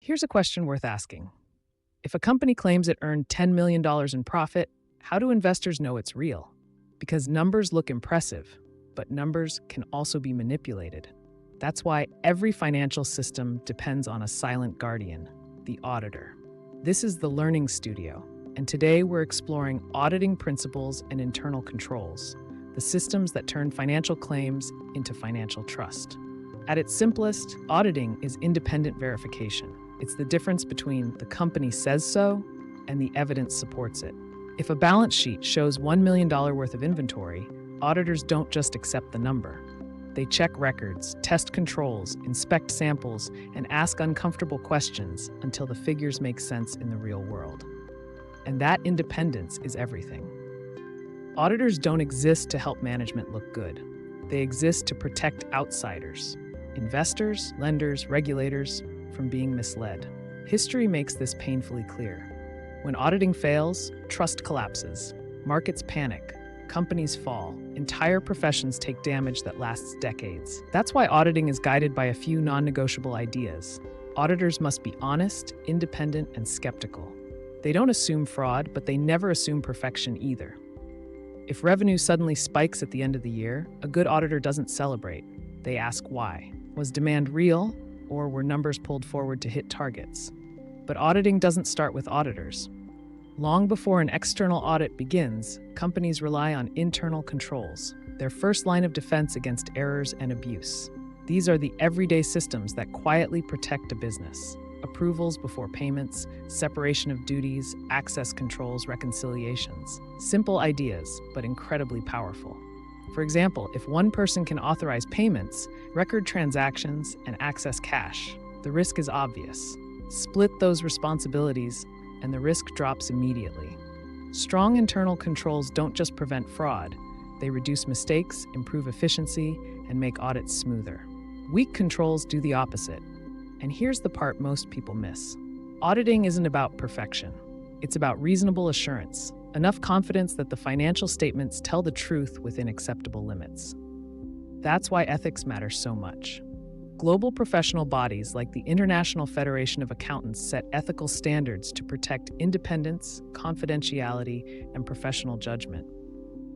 Here's a question worth asking. If a company claims it earned $10 million in profit, how do investors know it's real? Because numbers look impressive, but numbers can also be manipulated. That's why every financial system depends on a silent guardian, the auditor. This is the Learning Studio, and today we're exploring auditing principles and internal controls, the systems that turn financial claims into financial trust. At its simplest, auditing is independent verification. It's the difference between the company says so and the evidence supports it. If a balance sheet shows $1 million worth of inventory, auditors don't just accept the number. They check records, test controls, inspect samples, and ask uncomfortable questions until the figures make sense in the real world. And that independence is everything. Auditors don't exist to help management look good. They exist to protect outsiders, investors, lenders, regulators, from being misled. History makes this painfully clear. When auditing fails, trust collapses, markets panic, companies fall, entire professions take damage that lasts decades. That's why auditing is guided by a few non-negotiable ideas. Auditors must be honest, independent, and skeptical. They don't assume fraud, but they never assume perfection either. If revenue suddenly spikes at the end of the year, a good auditor doesn't celebrate. They ask why. Was demand real, or were numbers pulled forward to hit targets? But auditing doesn't start with auditors. Long before an external audit begins, companies rely on internal controls, their first line of defense against errors and abuse. These are the everyday systems that quietly protect a business. Approvals before payments, separation of duties, access controls, reconciliations. Simple ideas, but incredibly powerful. For example, if one person can authorize payments, record transactions, and access cash, the risk is obvious. Split those responsibilities, and the risk drops immediately. Strong internal controls don't just prevent fraud, they reduce mistakes, improve efficiency, and make audits smoother. Weak controls do the opposite. And here's the part most people miss. Auditing isn't about perfection. It's about reasonable assurance, enough confidence that the financial statements tell the truth within acceptable limits. That's why ethics matter so much. Global professional bodies like the International Federation of Accountants set ethical standards to protect independence, confidentiality, and professional judgment.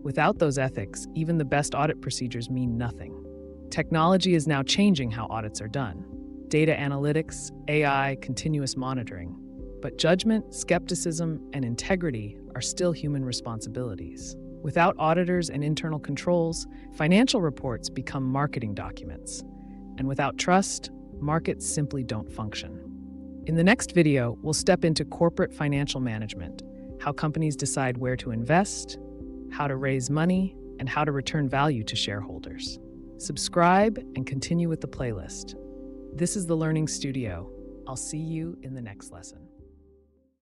Without those ethics, even the best audit procedures mean nothing. Technology is now changing how audits are done. Data analytics, AI, continuous monitoring. But judgment, skepticism, and integrity are still human responsibilities. Without auditors and internal controls, financial reports become marketing documents. And without trust, markets simply don't function. In the next video, we'll step into corporate financial management, how companies decide where to invest, how to raise money, and how to return value to shareholders. Subscribe and continue with the playlist. This is the Learning Studio. I'll see you in the next lesson.